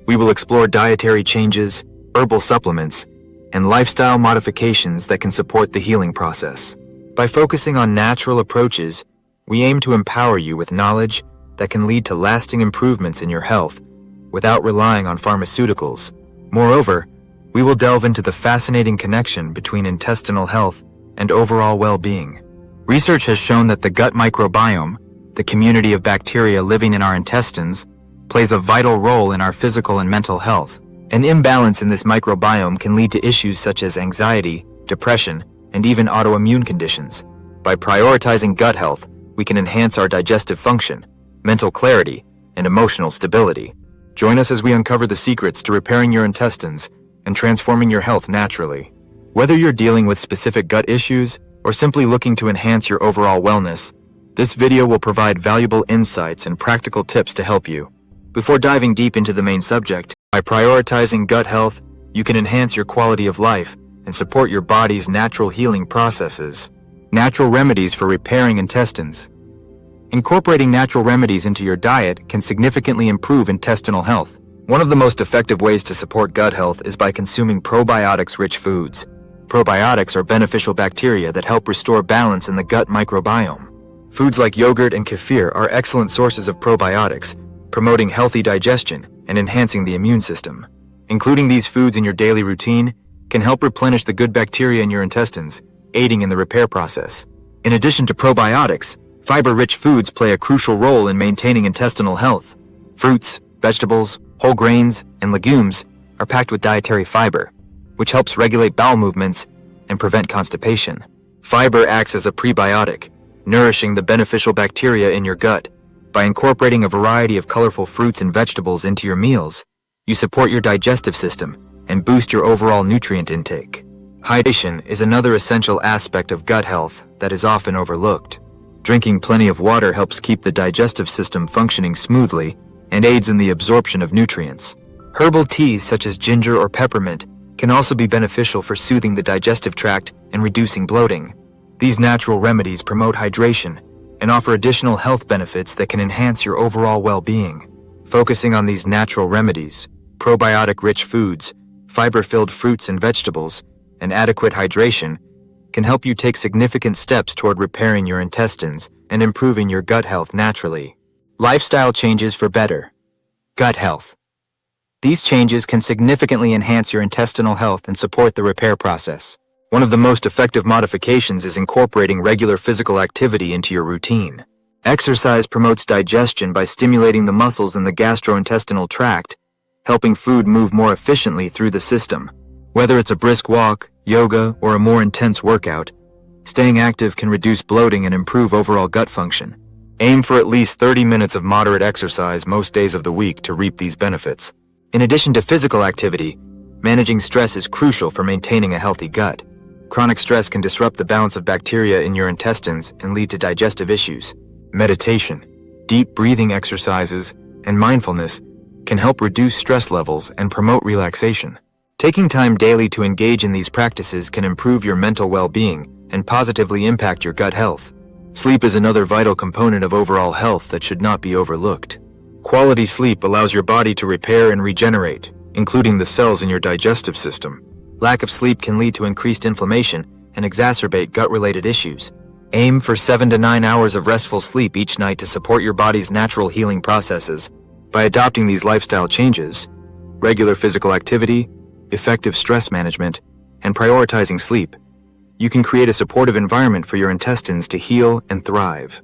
We will explore dietary changes, herbal supplements, and lifestyle modifications that can support the healing process. By focusing on natural approaches, we aim to empower you with knowledge that can lead to lasting improvements in your health without relying on pharmaceuticals. Moreover, we will delve into the fascinating connection between intestinal health and overall well-being. Research has shown that the gut microbiome, the community of bacteria living in our intestines, plays a vital role in our physical and mental health. An imbalance in this microbiome can lead to issues such as anxiety, depression, and even autoimmune conditions. By prioritizing gut health, we can enhance our digestive function, mental clarity, and emotional stability. Join us as we uncover the secrets to repairing your intestines and transforming your health naturally. Whether you're dealing with specific gut issues or simply looking to enhance your overall wellness, this video will provide valuable insights and practical tips to help you. Before diving deep into the main subject, by prioritizing gut health, you can enhance your quality of life and support your body's natural healing processes. Natural remedies for repairing intestines. Incorporating natural remedies into your diet can significantly improve intestinal health. One of the most effective ways to support gut health is by consuming probiotics-rich foods. Probiotics are beneficial bacteria that help restore balance in the gut microbiome. Foods like yogurt and kefir are excellent sources of probiotics, promoting healthy digestion and enhancing the immune system. Including these foods in your daily routine can help replenish the good bacteria in your intestines, aiding in the repair process. In addition to probiotics, fiber-rich foods play a crucial role in maintaining intestinal health. Fruits, vegetables, whole grains, and legumes are packed with dietary fiber, which helps regulate bowel movements and prevent constipation. Fiber acts as a prebiotic, nourishing the beneficial bacteria in your gut. By incorporating a variety of colorful fruits and vegetables into your meals, you support your digestive system and boost your overall nutrient intake. Hydration is another essential aspect of gut health that is often overlooked. Drinking plenty of water helps keep the digestive system functioning smoothly and aids in the absorption of nutrients. Herbal teas such as ginger or peppermint can also be beneficial for soothing the digestive tract and reducing bloating. These natural remedies promote hydration and offer additional health benefits that can enhance your overall well-being. Focusing on these natural remedies, probiotic-rich foods, fiber-filled fruits and vegetables, and adequate hydration can help you take significant steps toward repairing your intestines and improving your gut health naturally. Lifestyle changes for better gut health. These changes can significantly enhance your intestinal health and support the repair process. One of the most effective modifications is incorporating regular physical activity into your routine. Exercise promotes digestion by stimulating the muscles in the gastrointestinal tract, helping food move more efficiently through the system. Whether it's a brisk walk, yoga, or a more intense workout, staying active can reduce bloating and improve overall gut function. Aim for at least 30 minutes of moderate exercise most days of the week to reap these benefits. In addition to physical activity, managing stress is crucial for maintaining a healthy gut. Chronic stress can disrupt the balance of bacteria in your intestines and lead to digestive issues. Meditation, deep breathing exercises, and mindfulness can help reduce stress levels and promote relaxation. Taking time daily to engage in these practices can improve your mental well-being and positively impact your gut health. Sleep is another vital component of overall health that should not be overlooked. Quality sleep allows your body to repair and regenerate, including the cells in your digestive system. Lack of sleep can lead to increased inflammation and exacerbate gut-related issues. Aim for 7 to 9 hours of restful sleep each night to support your body's natural healing processes. By adopting these lifestyle changes, regular physical activity, effective stress management, and prioritizing sleep, you can create a supportive environment for your intestines to heal and thrive.